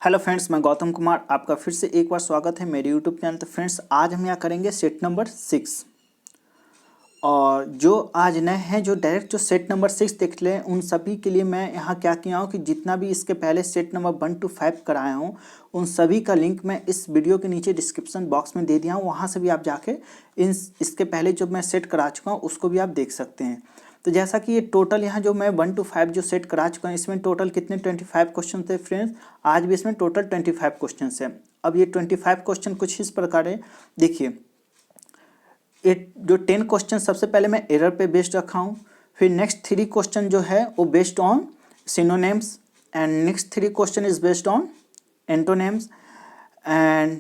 Hello friends, मैं गौतम कुमार। आपका फिर से एक बार स्वागत है मेरे यूट्यूब चैनल। तो फ्रेंड्स, आज हम यहाँ करेंगे सेट नंबर 6। और जो आज नए हैं, जो डायरेक्ट जो सेट नंबर 6 देख लें, उन सभी के लिए मैं यहाँ क्या किया हूँ कि जितना भी इसके पहले सेट नंबर 1 to 5 कराया हूँ, उन सभी का लिंक मैं इस वीडियो के नीचे डिस्क्रिप्शन बॉक्स में दे दिया हूँ। वहाँ से भी आप जाके इसके पहले जो मैं सेट करा चुका हूँ उसको भी आप देख सकते हैं। तो जैसा कि ये टोटल यहाँ जो मैं 1 to 5 जो सेट करा चुका हूँ, इसमें टोटल कितने 25 क्वेश्चन थे फ्रेंड्स। आज भी इसमें टोटल 25 क्वेश्चन है। अब ये 25 क्वेश्चन कुछ इस प्रकार है, देखिए। ये जो 10 क्वेश्चन सबसे पहले मैं एरर पे बेस्ड रखा हूँ। फिर नेक्स्ट 3 क्वेश्चन जो है वो based on synonyms, and next 3 question is based on antonyms, and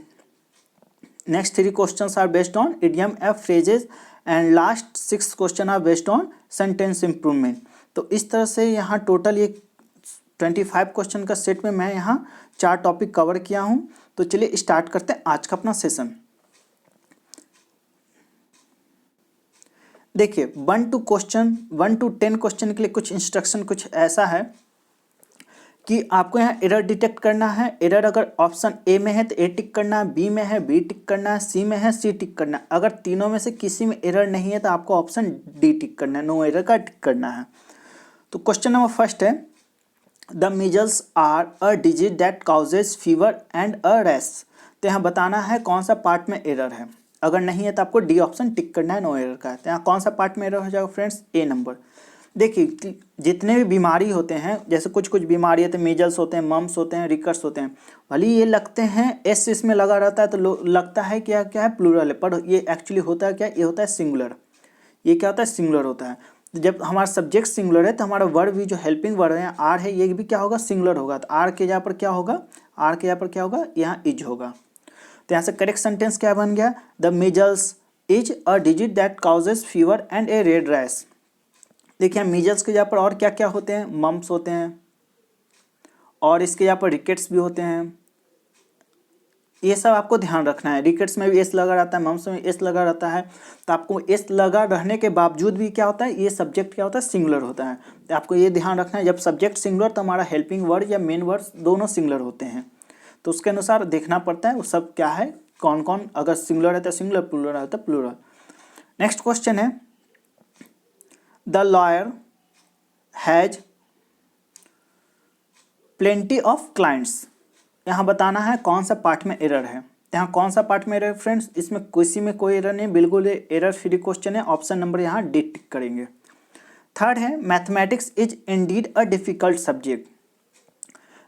next 3 questions are based on idiom f phrases, and last 6 question are based on sentence improvement। तो इस तरह से यहाँ टोटल ये 25 क्वेश्चन का सेट में मैं यहाँ 4 टॉपिक कवर किया हूँ। तो चलिए स्टार्ट करते हैं आज का अपना सेशन। देखिए, 1 to 10 क्वेश्चन के लिए कुछ इंस्ट्रक्शन कुछ ऐसा है कि आपको यहाँ एरर डिटेक्ट करना है। एरर अगर ऑप्शन ए में है तो ए टिक करना है, बी में है बी टिक करना है, सी में है सी टिक करना है। अगर तीनों में से किसी में एरर नहीं है तो आपको ऑप्शन डी टिक करना है, नो एरर का टिक करना है। तो क्वेश्चन नंबर फर्स्ट है, the measles are a disease that causes fever and a rash. तो यहाँ बताना है कौन सा पार्ट में एरर है। अगर नहीं है तो आपको डी ऑप्शन टिक करना है, नो एरर का। तो यहाँ कौन सा पार्ट में एरर हो जाएगा फ्रेंड्स, ए नंबर। देखिए, जितने भी बीमारी होते हैं, जैसे कुछ कुछ बीमारी होते हैं, मीजल्स होते हैं, मम्स होते हैं, रिकट्स होते हैं, भले ये लगते हैं एस इसमें लगा रहता है तो लगता है क्या क्या है, प्लूरल है, पर ये एक्चुअली होता है क्या, ये होता है सिंगुलर। ये क्या होता है, सिंगुलर होता है। जब हमारा सब्जेक्ट सिंगुलर है तो हमारा वर्ब भी जो हेल्पिंग वर्ब है आर है, ये भी क्या होगा, सिंगुलर होगा। तो आर के जगह पर क्या होगा, आर के जगह पर क्या होगा, यहाँ इज होगा। तो यहाँ से करेक्ट सेंटेंस क्या बन गया, the measles is a disease that causes fever and A red rash. देखिए, मीजल्स के जगह पर और क्या क्या होते हैं, मम्स होते हैं, और इसके जगह पर रिकेट्स भी होते हैं। ये सब आपको ध्यान रखना है। रिकेट्स में भी एस लगा रहता है, मम्स में एस लगा रहता है। तो आपको एस लगा रहने के बावजूद भी क्या होता है, ये सब्जेक्ट क्या होता है, सिंगुलर होता है। तो आपको ये ध्यान रखना है, जब सब्जेक्ट सिंगुलर तो हमारा हेल्पिंग वर्ड या मेन वर्ड दोनों सिंगुलर होते हैं। तो उसके अनुसार देखना पड़ता है वो सब क्या है, कौन कौन, अगर सिंगुलर है तो सिंगुलर, प्लूरल है तो प्लूरल। नेक्स्ट क्वेश्चन है, the lawyer has plenty of clients. यहाँ बताना है कौन सा पार्ट में एरर है। यहाँ कौन सा पार्ट में एरर है फ्रेंड्स, इसमें किसी में कोई एरर नहीं, बिल्कुल एरर फ्री क्वेश्चन है। ऑप्शन नंबर यहाँ डी टिक करेंगे। थर्ड है, mathematics is indeed a difficult subject.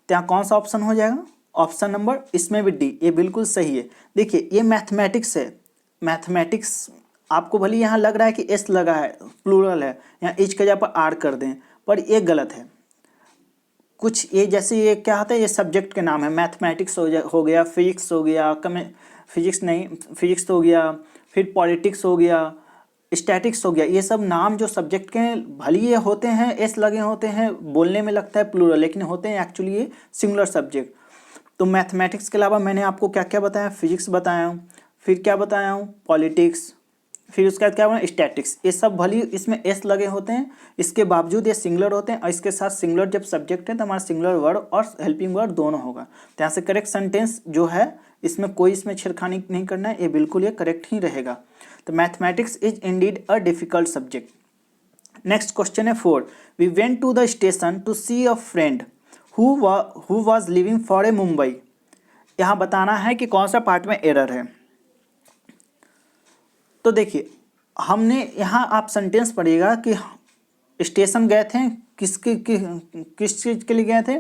तो यहाँ कौन सा ऑप्शन हो जाएगा, ऑप्शन नंबर, इसमें भी डी, ये बिल्कुल सही है। देखिए, ये मैथमेटिक्स है। मैथमेटिक्स आपको भले यहाँ लग रहा है कि एस लगा है, प्लूरल है, यहाँ इज के जगह पर आर कर दें, पर ये गलत है। कुछ ये जैसे ये क्या होता है, ये सब्जेक्ट के नाम है। मैथमेटिक्स हो गया, फिजिक्स हो गया, फिजिक्स हो गया, फिर पॉलिटिक्स हो गया, स्टैटिक्स हो गया। ये सब नाम जो सब्जेक्ट के भले ये होते हैं, एस लगे होते हैं, बोलने में लगता है प्लूरल, लेकिन होते हैं एक्चुअली ये सिंगुलर सब्जेक्ट। तो मैथमेटिक्स के अलावा मैंने आपको क्या क्या बताया, फिजिक्स बताया हूँ, फिर क्या बताया हूँ, पॉलिटिक्स, फिर उसके बाद क्या बना, स्टैटिक्स। ये सब भली इसमें एस लगे होते हैं, इसके बावजूद ये सिंगुलर होते हैं। और इसके साथ सिंगुलर जब सब्जेक्ट है तो हमारा सिंगुलर वर्ड और हेल्पिंग वर्ड दोनों होगा। तो यहाँ से करेक्ट सेंटेंस जो है, इसमें कोई इसमें छेड़खानी नहीं करना है, ये बिल्कुल ये करेक्ट ही रहेगा। तो mathematics is indeed a difficult subject. Next question है 4, we went to the station to see a friend who was living for a Mumbai. यहाँ बताना है कि कौन सा पार्ट में एरर है। तो देखिए, हमने यहाँ आप सेंटेंस पढ़िएगा कि स्टेशन गए थे, किस चीज़ के लिए गए थे,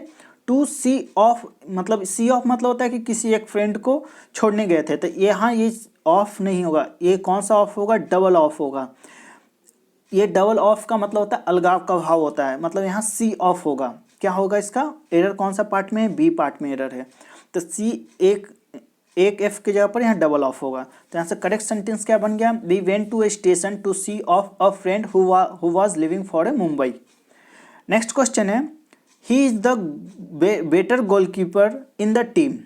टू सी ऑफ, मतलब सी ऑफ मतलब होता है कि किसी एक फ्रेंड को छोड़ने गए थे। तो यहाँ ये ऑफ नहीं होगा, ये कौन सा ऑफ होगा, डबल ऑफ होगा। ये डबल ऑफ का मतलब होता है अलगाव का भाव होता है, मतलब यहाँ सी ऑफ होगा। क्या होगा इसका एरर, कौन सा पार्ट में है, बी पार्ट में एरर है। तो सी एक एफ की जगह पर यहाँ डबल ऑफ होगा। तो यहाँ से करेक्ट सेंटेंस क्या बन गया, we went to a station to see off a friend who was living for a Mumbai. Next question है, he is the better goalkeeper in the team.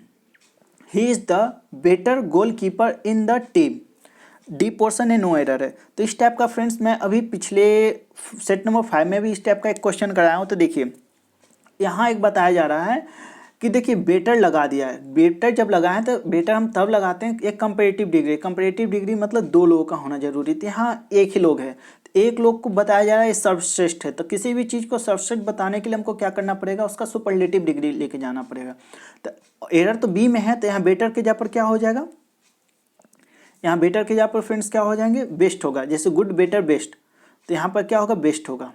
He is the better goalkeeper in the team. D portion है, no error है। तो इस type का friends मैं अभी पिछले set number 5 में भी इस टाइप का एक क्वेश्चन कराया हूँ। तो देखिए, यहाँ एक बताया जा रहा है कि देखिए बेटर लगा दिया है, बेटर जब लगाएं तो बेटर हम तब लगाते हैं एक कंपैरेटिव डिग्री, कंपैरेटिव डिग्री मतलब दो लोगों का होना जरूरी थी, यहाँ एक ही लोग है, तो एक लोग को बताया जा रहा है ये सर्वश्रेष्ठ है, तो किसी भी चीज़ को सर्वश्रेष्ठ बताने के लिए हमको क्या करना पड़ेगा, उसका सुपरलेटिव डिग्री लेके जाना पड़ेगा। तो एरर तो बी में है, तो यहाँ बेटर के जगह पर क्या हो जाएगा, यहाँ बेटर के जगह पर फ्रेंड्स क्या हो जाएंगे, बेस्ट होगा, जैसे गुड बेटर बेस्ट, तो यहाँ पर क्या होगा, बेस्ट होगा,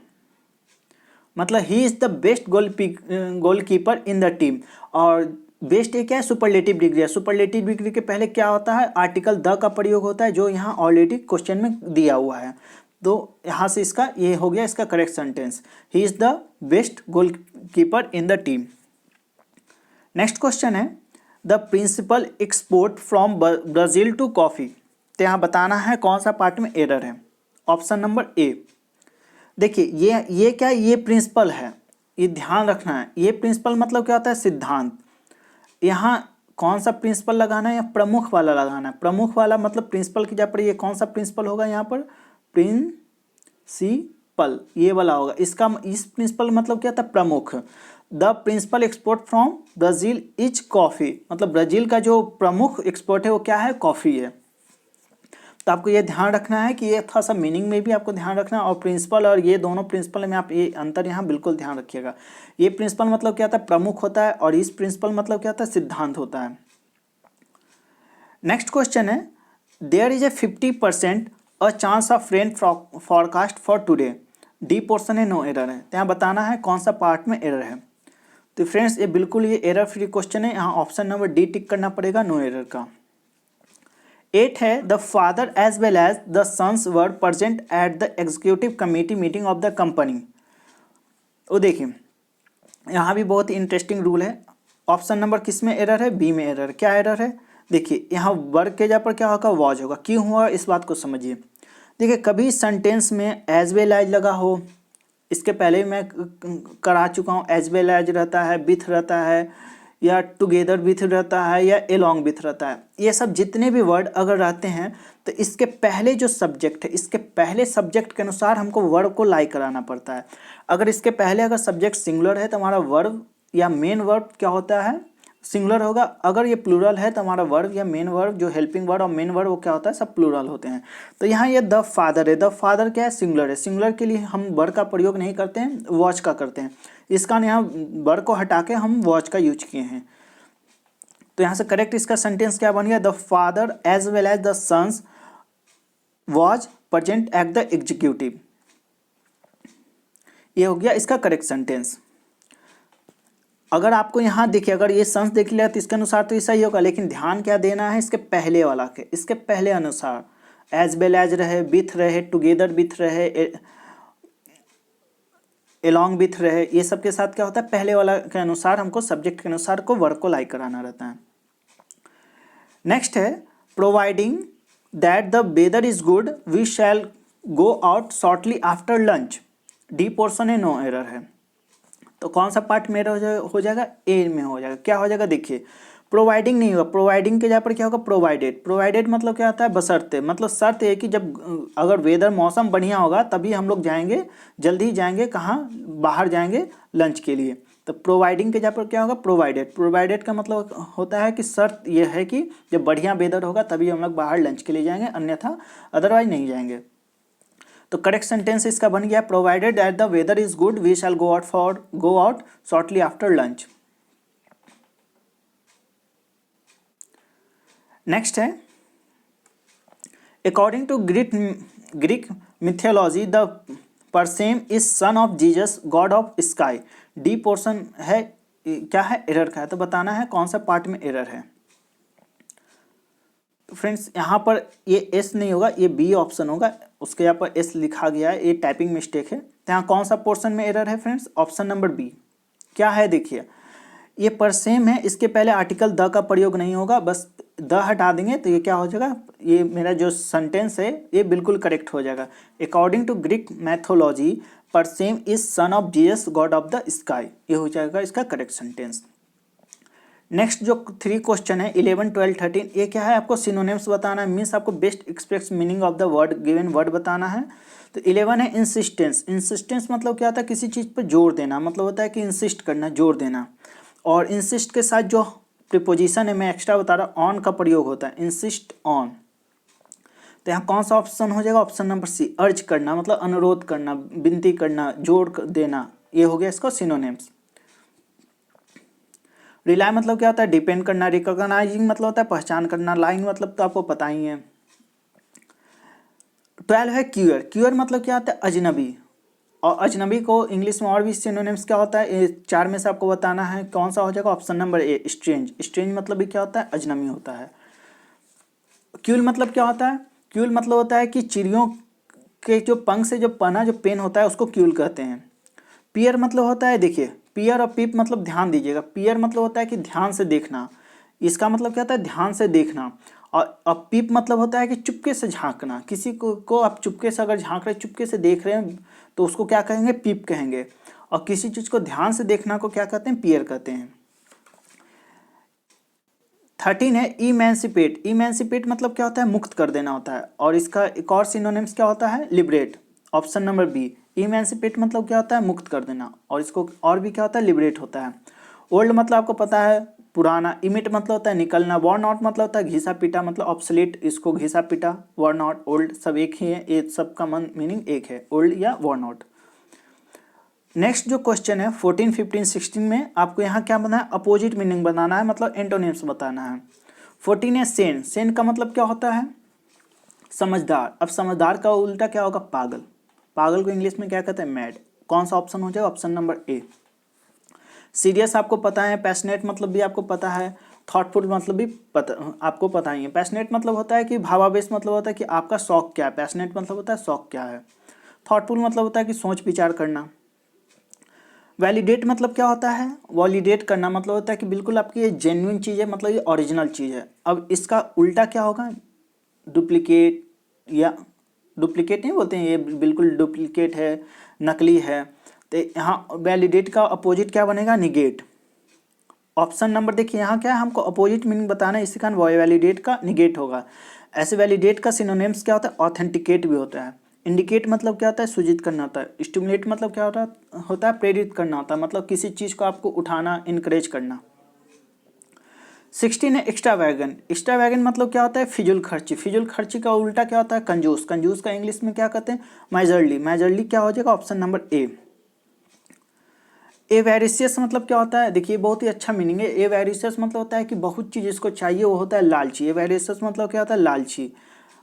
मतलब ही is the best goalkeeper in the team. और बेस्ट ये क्या है, सुपरलेटिव डिग्री है, सुपरलेटिव डिग्री के पहले क्या होता है, आर्टिकल द का प्रयोग होता है, जो यहाँ ऑलरेडी क्वेश्चन में दिया हुआ है, तो यहाँ से इसका ये हो गया इसका correct sentence, he is the best goalkeeper in the team. Next question है the principal export from Brazil to coffee, तो यहाँ बताना है कौन सा पार्ट में एरर है, ऑप्शन नंबर ए। देखिए ये क्या है, ये प्रिंसिपल है, ये ध्यान रखना है, ये प्रिंसिपल मतलब क्या होता है, सिद्धांत। यहाँ कौन सा प्रिंसिपल लगाना है, या प्रमुख वाला लगाना है, प्रमुख वाला मतलब प्रिंसिपल की जगह पर ये कौन सा प्रिंसिपल होगा, यहाँ पर प्रिंसिपल ये वाला होगा, इसका इस प्रिंसिपल मतलब क्या था, प्रमुख। The principal export from Brazil is coffee, मतलब ब्राज़ील का जो प्रमुख एक्सपोर्ट है वो क्या है, कॉफ़ी है। तो आपको ये ध्यान रखना है कि ये थोड़ा सा मीनिंग में भी आपको ध्यान रखना है, और प्रिंसिपल और ये दोनों प्रिंसिपल में आप ये अंतर यहाँ बिल्कुल ध्यान रखिएगा। ये प्रिंसिपल मतलब क्या होता है, प्रमुख होता है, और इस प्रिंसिपल मतलब क्या होता है, सिद्धांत होता है। नेक्स्ट क्वेश्चन है there is a 50% a chance of rain forecast for today, D portion है, नो एरर है, तो यहाँ बताना है कौन सा पार्ट में एरर है। तो फ्रेंड्स ये बिल्कुल ये एरर फ्री क्वेश्चन है, यहाँ ऑप्शन नंबर डी टिक करना पड़ेगा, नो एरर का। 8 है the father as well as the sons were present at the executive committee meeting of the company. वो देखिए यहाँ भी बहुत ही इंटरेस्टिंग रूल है, ऑप्शन नंबर किस में एरर है, बी में एरर। क्या एरर है, देखिए यहाँ वर्ग के जगह पर क्या होगा, वॉज होगा, क्यों हुआ इस बात को समझिए। देखिए कभी सेंटेंस में एज वेल एज लगा हो, इसके पहले मैं करा चुका हूँ, एज वेल एज रहता है, विथ रहता है, या टुगेदर विथ रहता है, या एलोंग विथ रहता है, ये सब जितने भी वर्ड अगर रहते हैं तो इसके पहले जो सब्जेक्ट है, इसके पहले सब्जेक्ट के अनुसार हमको वर्ब को लाई कराना पड़ता है। अगर इसके पहले अगर सब्जेक्ट सिंगुलर है तो हमारा वर्ब या मेन वर्ब क्या होता है, सिंगुलर होगा। अगर ये प्लूरल है तो हमारा वर्ब या मेन वर्ब जो हेल्पिंग वर्ड और मेन वर्ब वो क्या होता है, सब प्लूरल होते हैं। तो यहाँ ये द फादर है, द फादर क्या है, सिंगुलर है, सिंगुलर के लिए हम वर्ब का प्रयोग नहीं करते हैं, वॉच का करते हैं, इसका यहाँ वर्ब को हटा के हम वॉच का यूज किए हैं। तो यहाँ से करेक्ट इसका सेंटेंस क्या बन गया, the father as well as the sons was present at the executive, ये हो गया इसका करेक्ट सेंटेंस। अगर आपको यहाँ देखिए अगर ये सन्स देख लिया तो इसके अनुसार तो ऐसा ही होगा, लेकिन ध्यान क्या देना है इसके पहले वाला के, इसके पहले अनुसार एज वेल एज रहे, विथ रहे, टुगेदर विथ रहे, एलॉन्ग विथ रहे, ये सब के साथ क्या होता है, पहले वाला के अनुसार हमको सब्जेक्ट के अनुसार को वर्ब को लाइक कराना रहता है। नेक्स्ट है providing that the weather is good we shall go out shortly after lunch, D portion है, नो एरर है। तो कौन सा पार्ट में हो जाएगा, ए में हो जाएगा। क्या हो जाएगा, देखिए प्रोवाइडिंग नहीं होगा, प्रोवाइडिंग के जगह पर क्या होगा, प्रोवाइडेड। प्रोवाइडेड मतलब क्या होता है, बशर्ते, मतलब शर्त है कि जब अगर वेदर मौसम बढ़िया होगा तभी हम लोग जाएंगे, जल्दी ही जाएंगे, कहाँ, बाहर जाएंगे लंच के लिए। तो प्रोवाइडिंग के जगह पर क्या होगा, प्रोवाइडेड। प्रोवाइडेड का मतलब होता है कि शर्त यह है कि जब बढ़िया वेदर होगा तभी हम लोग बाहर लंच के लिए जाएंगे, अन्यथा अदरवाइज नहीं जाएंगे। तो करेक्ट सेंटेंस इसका बन गया provided that the weather is good we shall go out shortly after lunch. Next है according to Greek mythology the Perseus is son of Jesus god of sky, D portion है, क्या है, error का है। तो बताना है कौन सा पार्ट में एरर है। फ्रेंड्स यहाँ पर ये एस नहीं होगा, ये बी ऑप्शन होगा, उसके यहाँ पर एस लिखा गया है, ये टाइपिंग मिस्टेक है। तो यहाँ कौन सा पोर्शन में एरर है फ्रेंड्स, ऑप्शन नंबर बी। क्या है, देखिए ये परसेम है, इसके पहले आर्टिकल द का प्रयोग नहीं होगा, बस द हटा देंगे तो ये क्या हो जाएगा, ये मेरा जो सेंटेंस है ये बिल्कुल करेक्ट हो जाएगा। According to Greek mythology Perseus is son of Jesus god of the sky, ये हो जाएगा इसका करेक्ट सेंटेंस। नेक्स्ट जो 3 क्वेश्चन है 11, 12, 13, ये क्या है, आपको सिनोनिम्स बताना है, मीन्स आपको best express meaning of the word given word बताना है। तो 11 है इंसिस्टेंस। इंसिस्टेंस मतलब क्या होता है, किसी चीज़ पर जोर देना, मतलब होता है कि इंसिस्ट करना, जोर देना। और इंसिस्ट के साथ जो प्रीपोजिशन है मैं एक्स्ट्रा बता रहा हूँ, ऑन का प्रयोग होता है, इंसिस्ट ऑन। तो यहाँ कौन सा ऑप्शन हो जाएगा? ऑप्शन नंबर सी, अर्ज करना मतलब अनुरोध करना, विनती करना, जोर देना, ये हो गया इसका सिनोनिम्स। रिलाय मतलब क्या होता है? डिपेंड करना। रिकॉग्नाइजिंग मतलब होता है पहचान करना। लाइन मतलब तो आपको पता ही है। 12 है क्यूअर। क्यूअर मतलब क्या होता है? अजनबी। और अजनबी को इंग्लिश में और भी सिनोनिम्स क्या होता है? ये 4 में से आपको बताना है, कौन सा हो जाएगा? ऑप्शन नंबर ए, स्ट्रेंज। स्ट्रेंज मतलब भी क्या होता है? अजनबी होता है। क्यूल मतलब क्या होता है? क्यूल मतलब होता है कि चिड़ियों के जो पंख से जो पना जो पेन होता है उसको क्यूल कहते हैं। पियर मतलब होता है, देखिए पियर और पीप मतलब ध्यान दीजिएगा। पियर मतलब होता है कि ध्यान से देखना, इसका मतलब क्या होता है? ध्यान से देखना। और अब पीप मतलब होता है कि चुपके से झांकना। किसी को आप चुपके से अगर झांक रहे, चुपके से देख रहे हैं तो उसको क्या कहेंगे? पीप कहेंगे। और किसी चीज़ को ध्यान से देखना को क्या कहते हैं? पियर कहते हैं। 13 है इमेंसिपेट। इमेंसिपेट मतलब क्या होता है? मुक्त कर देना होता है। और इसका एक और सिनोनिम्स क्या होता है? Liberate. Option number B, emancipate मतलब क्या होता है? मुक्त कर देना। और इसको और भी क्या होता है? लिबरेट होता है। ओल्ड मतलब आपको पता है पुराना। इमिट मतलब होता है निकलना। वॉर्न आउट मतलब होता है घिसा पीटा, मतलब ऑब्सोलीट, इसको घिसा पीटा। वॉर्न आउट, ओल्ड सब एक ही है, ये सब का मीनिंग एक है, ओल्ड या वॉर्न आउट। नेक्स्ट जो क्वेश्चन है 14, 15, 16 में आपको यहाँ क्या बनाना है? अपोजिट मीनिंग बनाना है, मतलब एंटोनिम्स बताना है। 14 है सेन। सेन का मतलब क्या होता है? समझदार। अब समझदार का उल्टा क्या होगा? पागल। पागल को इंग्लिश में क्या कहते हैं? मैड। कौन सा ऑप्शन हो जाएगा? ऑप्शन नंबर ए। सीरियस आपको पता है। पैशनेट मतलब भी आपको पता है। थॉटफुल मतलब भी आपको पता ही है। पैशनेट मतलब होता है कि भावावेश, मतलब होता है कि आपका शौक क्या है। पैशनेट मतलब होता है शौक क्या है। थॉटफुल मतलब होता है कि सोच विचार करना। वैलिडेट मतलब क्या होता है? वैलिडेट करना मतलब होता है कि बिल्कुल आपकी ये जेन्युइन चीज़ है, मतलब ये ओरिजिनल चीज़ है। अब इसका उल्टा क्या होगा? डुप्लीकेट, या डुप्लीकेट नहीं बोलते हैं, ये बिल्कुल डुप्लीकेट है, नकली है। तो यहाँ वैलिडेट का अपोजिट क्या बनेगा? निगेट। ऑप्शन नंबर देखिए यहाँ क्या है? हमको अपोजिट मीनिंग बताना है, इसी कारण वैलिडेट का निगेट होगा। ऐसे वैलिडेट का सिनोनिम्स क्या होता है? ऑथेंटिकेट भी होता है। इंडिकेट मतलब क्या होता है? सूचित करना होता है। स्टिमुलेट मतलब क्या होता है? प्रेरित करना होता है, मतलब किसी चीज़ को आपको उठाना, इनकरेज करना। 16 है एक्स्ट्रा वैगन। एक्स्ट्रा वैगन मतलब क्या होता है? फिजूल खर्ची। फिजूल खर्ची का उल्टा क्या होता है? कंजूस। कंजूस का इंग्लिश में क्या कहते हैं? माइजरली। माइजरली क्या हो जाएगा? ऑप्शन नंबर ए। एवेरिशियस मतलब क्या होता है? देखिए बहुत ही अच्छा मीनिंग है। एवेरिशियस मतलब होता है कि बहुत चीज़ इसको चाहिए, वो होता है लालची। एवेरिशियस मतलब क्या होता है? लालची।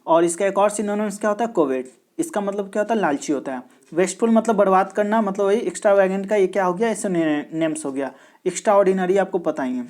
और इसका एक और सिनोनिम्स क्या होता है? कोवेट। इसका मतलब क्या होता है? लालची होता है। वेस्टफुल मतलब बर्बाद करना, मतलब वही एक्स्ट्रा वैगन का ये क्या हो गया? इससे नेम्स हो गया। एक्स्ट्रा ऑर्डिनरी आपको पता ही है।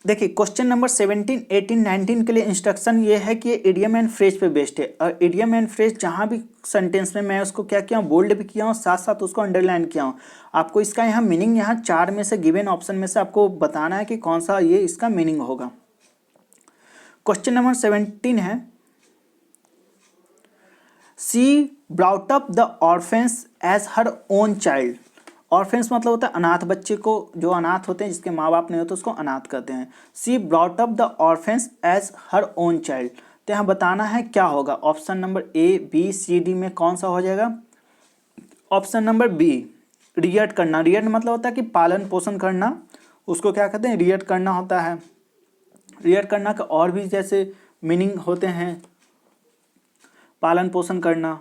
देखिए क्वेश्चन नंबर 17, 18, 19 के लिए इंस्ट्रक्शन ये है कि ये इडियम एंड फ्रेज पे बेस्ड है। और इडियम एंड फ्रेज जहाँ भी सेंटेंस में मैं उसको क्या किया हूँ? बोल्ड भी किया हूँ, साथ साथ उसको अंडरलाइन किया हूँ। आपको इसका यहाँ मीनिंग यहाँ 4 में से गिवन ऑप्शन में से आपको बताना है कि कौन सा ये इसका मीनिंग होगा। क्वेश्चन नंबर 17 है she brought up the orphans as her own child. Orphans मतलब होता है अनाथ बच्चे को, जो अनाथ होते हैं, जिसके माँ बाप नहीं होते, उसको अनाथ कहते हैं। She brought up the orphans as her own child. तो यहाँ बताना है क्या होगा? Option number A, B, C, D में कौन सा हो जाएगा? ऑप्शन नंबर बी, रियट करना। रियट मतलब होता है कि पालन पोषण करना, उसको क्या कहते हैं? रियट करना होता है। रियट करना का और भी जैसे मीनिंग होते हैं, पालन पोषण करना।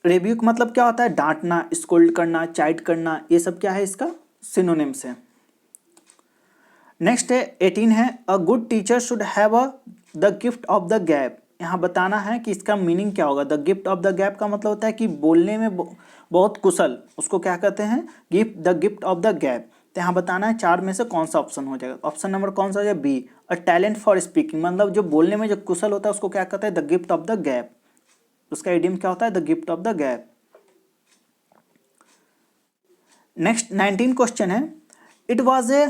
रेब्यूक मतलब क्या होता है? डांटना, स्कोल्ड करना, चाइट करना, ये सब क्या है? इसका सिनोनिम्स है। नेक्स्ट है 18 है a good teacher should have a the gift of the gap. यहाँ बताना है कि इसका मीनिंग क्या होगा। The gift of the gap का मतलब होता है कि बोलने में बहुत कुशल, उसको क्या कहते हैं? Gift, the gift of the gap. तो यहाँ बताना है 4 में से कौन सा ऑप्शन हो जाएगा। ऑप्शन नंबर कौन सा हो जाएगा? B, a talent for speaking, मतलब जो बोलने में जो कुशल होता है उसको क्या कहते हैं? The gift of the gap. उसका इडियम क्या होता है? The gift of the gap. Next 19 question है it was a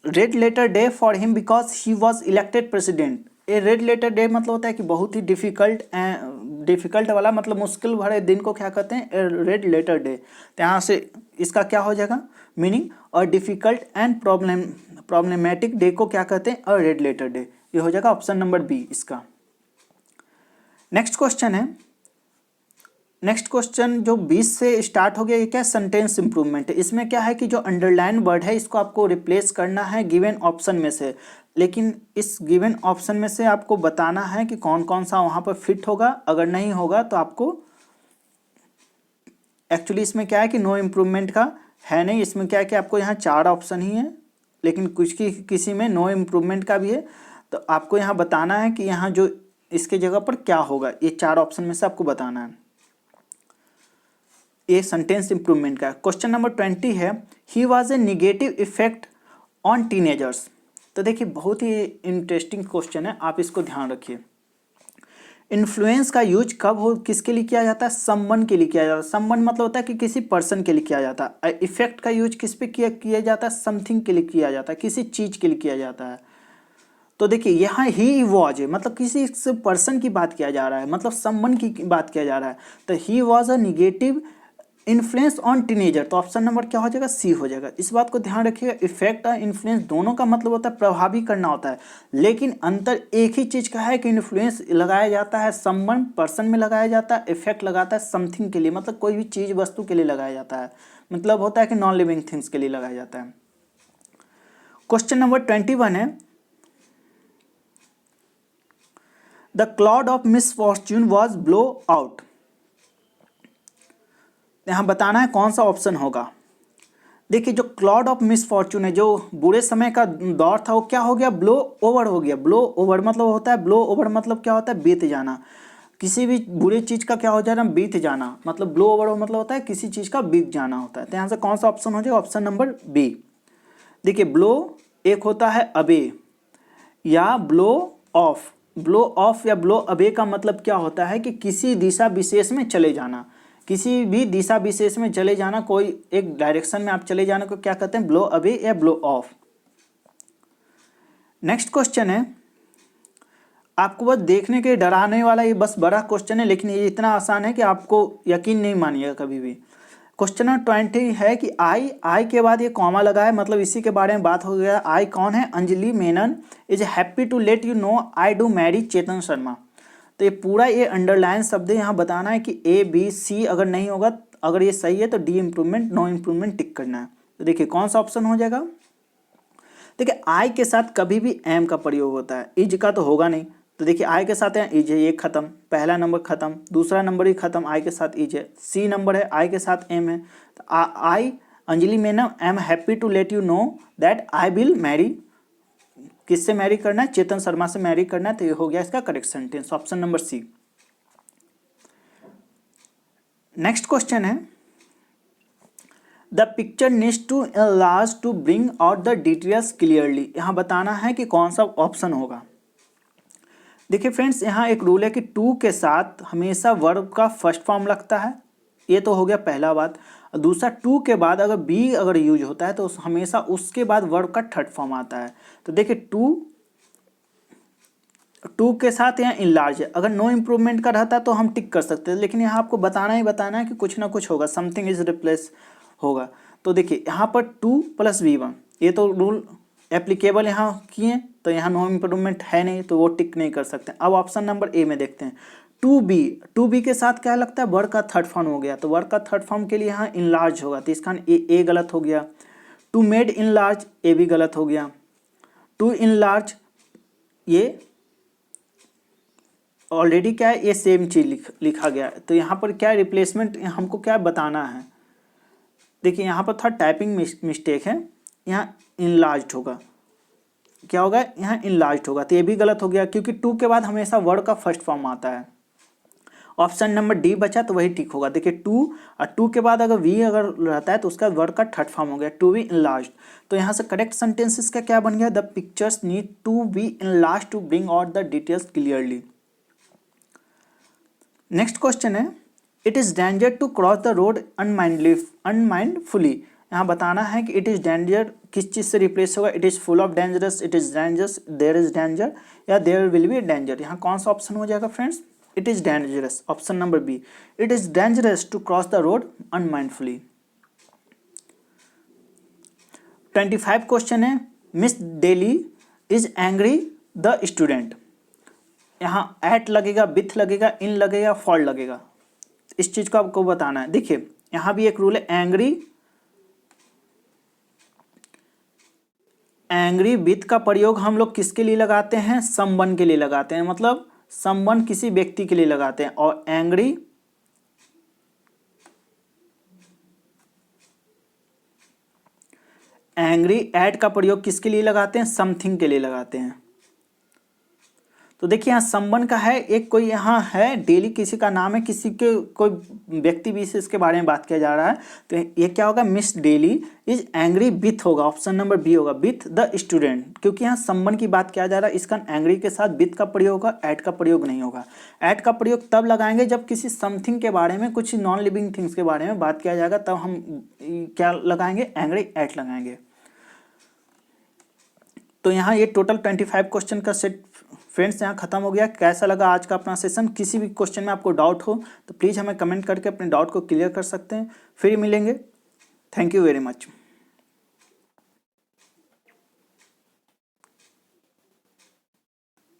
red letter day for him because he was elected president. A red letter day मतलब होता है कि बहुत ही डिफिकल्ट वाला, मतलब मुश्किल भरे दिन को क्या कहते हैं? Red letter day. तो यहाँ से इसका क्या हो जाएगा मीनिंग? और डिफिकल्ट एंड प्रॉब्लमेटिक डे को क्या कहते हैं? अ रेड लेटर डे। ये हो जाएगा ऑप्शन नंबर बी इसका। नेक्स्ट क्वेश्चन है, नेक्स्ट क्वेश्चन जो 20 से स्टार्ट हो गया, ये क्या सेंटेंस इंप्रूवमेंट है। इसमें क्या है कि जो अंडरलाइन वर्ड है इसको आपको रिप्लेस करना है गिवन ऑप्शन में से, लेकिन इस गिवन ऑप्शन में से आपको बताना है कि कौन कौन सा वहाँ पर फिट होगा। अगर नहीं होगा तो आपको, एक्चुअली इसमें क्या है कि नो इम्प्रूवमेंट का है नहीं, इसमें क्या है कि आपको यहाँ 4 ऑप्शन ही है, लेकिन कुछ किसी में नो इम्प्रूवमेंट का भी है। तो आपको यहाँ बताना है कि यहाँ जो इसके जगह पर क्या होगा, ये 4 ऑप्शन में से आपको बताना है। ये सेंटेंस इंप्रूवमेंट का। क्वेश्चन नंबर 20 है, he was a negative effect on teenagers. तो देखिए बहुत ही इंटरेस्टिंग क्वेश्चन है, आप इसको ध्यान रखिए। इन्फ्लुएंस का यूज कब हो, किसके लिए किया जाता है, समवन के लिए किया जाता है। समवन मतलब होता है कि किसी पर्सन के लिए किया जाता है। इफेक्ट का यूज किस पे किया जाता है, समथिंग के लिए किया जाता है, किसी चीज के लिए किया जाता है। तो देखिए यहाँ ही वॉज है, मतलब किसी पर्सन की बात किया जा रहा है, मतलब समवन की बात किया जा रहा है। तो he was a negative influence on teenager, तो ऑप्शन नंबर क्या हो जाएगा, सी हो जाएगा। इस बात को ध्यान रखिएगा, इफेक्ट और इन्फ्लुएंस दोनों का मतलब होता है प्रभावी करना होता है, लेकिन अंतर एक ही चीज का है कि इन्फ्लुएंस लगाया जाता है समवन पर्सन में लगाया जाता है, इफेक्ट लगाता है समथिंग के लिए, मतलब कोई भी चीज वस्तु के लिए लगाया जाता है, मतलब होता है कि नॉन लिविंग थिंग्स के लिए लगाया जाता है। क्वेश्चन नंबर 21 है, the cloud of misfortune was blow out. यहाँ बताना है कौन सा ऑप्शन होगा। देखिए जो क्लाउड ऑफ मिसफॉर्च्यून है, जो बुरे समय का दौर था, वो क्या हो गया, ब्लो ओवर हो गया। ब्लो ओवर मतलब होता है, ब्लो ओवर मतलब क्या होता है, बीत जाना। किसी भी बुरी चीज का क्या हो जाना, बीत जाना, मतलब ब्लो ओवर मतलब होता है किसी चीज का बीत जाना होता है। तो यहाँ से कौन सा ऑप्शन हो जाएगा, ऑप्शन नंबर बी। देखिए ब्लो एक होता है अबे या ब्लो ऑफ। ब्लो ऑफ या ब्लो अबे का मतलब क्या होता है कि किसी दिशा विशेष में चले जाना, किसी भी दिशा विशेष में चले जाना, कोई एक डायरेक्शन में आप चले जाने को क्या कहते हैं, ब्लो अवे या ब्लो ऑफ। नेक्स्ट क्वेश्चन है, आपको बस देखने के डराने वाला ये बस बड़ा क्वेश्चन है, लेकिन ये इतना आसान है कि आपको यकीन नहीं मानिएगा कभी भी। क्वेश्चन नंबर 20 है कि आई के बाद ये कॉमा लगा है, मतलब इसी के बारे में बात हो गया। आई कौन है, Anjali Menon is happy to let you know I do marry Chetan Sharma. तो ये पूरा ये अंडरलाइन शब्द यहाँ बताना है कि ए बी सी, अगर नहीं होगा, अगर ये सही है तो डी इम्प्रूवमेंट नो इम्प्रूवमेंट टिक करना है। तो देखिए कौन सा ऑप्शन हो जाएगा। देखिए आई के साथ कभी भी एम का प्रयोग होता है, इज का तो होगा नहीं। तो देखिए आई के साथ है इज है, ये खत्म, पहला नंबर खत्म, दूसरा नंबर ही खत्म, आई के साथ इज है। सी नंबर है, आई के साथ एम है। तो I Anjali Menon I am happy to let you know that I will marry, किससे मैरी करना है, चेतन शर्मा से मैरी करना है। तो ये हो गया इसका correct sentence, option number C. Next question है, the picture needs to enlarge to bring out the details clearly. यहाँ बताना है कि कौन सा ऑप्शन होगा। देखिए फ्रेंड्स, यहाँ एक रूल है कि टू के साथ हमेशा वर्ब का फर्स्ट फॉर्म लगता है, ये तो हो गया पहला बात। दूसरा, टू के बाद अगर बी अगर यूज होता है तो हमेशा उसके बाद वर्ब का थर्ड फॉर्म आता है। तो देखिए टू के साथ यहाँ इनलार्ज है, अगर नो इम्प्रूवमेंट का रहता तो हम टिक कर सकते हैं, लेकिन यहाँ आपको बताना ही बताना है कि कुछ ना कुछ होगा, समथिंग इज रिप्लेस होगा। तो देखिए यहाँ पर 2 + V1, ये तो रूल एप्लीकेबल यहाँ किए, तो यहाँ नो इम्प्रूवमेंट है नहीं, तो वो टिक नहीं कर सकते। अब ऑप्शन नंबर ए में देखते हैं, 2B के साथ क्या लगता है, वर्ड का थर्ड फॉर्म हो गया, तो वर्ड का थर्ड फॉर्म के लिए यहाँ इनलार्ज होगा, तो इसका ए गलत हो गया। टू मेड इनलार्ज, ए भी गलत हो गया। टू इनलार्ज, ये ऑलरेडी क्या है, ये सेम चीज लिखा गया है, तो यहाँ पर क्या रिप्लेसमेंट हमको क्या बताना है। देखिए यहाँ पर थोड़ा टाइपिंग मिस्टेक है, यहाँ इनलार्ज्ड होगा, क्या होगा, यहाँ इनलार्ज्ड होगा, तो ये भी गलत हो गया, क्योंकि टू के बाद हमेशा वर्ड का फर्स्ट फॉर्म आता है। ऑप्शन नंबर डी बचा, तो वही ठीक होगा। देखिए टू के बाद अगर वी अगर रहता है तो उसका वर्ड का थर्ड फॉर्म हो गया, टू बी इनलार्ज्ड। तो यहाँ से करेक्ट सेंटेंस इसका क्या बन गया, the pictures need to be enlarged to bring out the details clearly. Next question है, it is danger to cross the road unmindfully. यहाँ बताना है कि इट इज़ डेंजर किस चीज़ से रिप्लेस होगा, it is full of dangerous, it is dangerous, there is danger, या there will be danger. यहाँ कौन सा ऑप्शन हो जाएगा friends, it is dangerous, option number B. It is dangerous to cross the road unmindfully. 25 question है, Miss Daily is angry the student. यहाँ at लगेगा, with लगेगा, इन लगेगा, फॉर लगेगा। इस चीज को आपको बताना है। देखिए यहाँ भी एक रूल है, एंग्री विथ का प्रयोग हम लोग किसके लिए लगाते हैं? समवन के लिए लगाते हैं, मतलब समवन किसी व्यक्ति के लिए लगाते हैं। और एंग्री एट का प्रयोग किसके लिए लगाते हैं? समथिंग के लिए लगाते हैं। तो देखिए यहाँ समवन का है, एक कोई यहाँ है डेली किसी का नाम है, किसी के कोई व्यक्ति विशेष के बारे में बात किया जा रहा है। तो ये क्या होगा? Miss Daily is angry with होगा, ऑप्शन नंबर बी होगा, विथ द स्टूडेंट। क्योंकि यहाँ समवन की बात किया जा रहा है, इसका एंग्री के साथ विथ का प्रयोग होगा, एट का प्रयोग नहीं होगा। एट का प्रयोग तब लगाएंगे जब किसी समथिंग के बारे में, कुछ नॉन लिविंग थिंग्स के बारे में बात किया जाएगा, तब हम क्या लगाएंगे? एंग्री एट लगाएंगे। तो यहाँ ये टोटल 25 क्वेश्चन का सेट फ्रेंड्स यहाँ खत्म हो गया। कैसा लगा आज का अपना सेशन? किसी भी क्वेश्चन में आपको डाउट हो तो प्लीज़ हमें कमेंट करके अपने डाउट को क्लियर कर सकते हैं। फिर मिलेंगे। Thank you very much.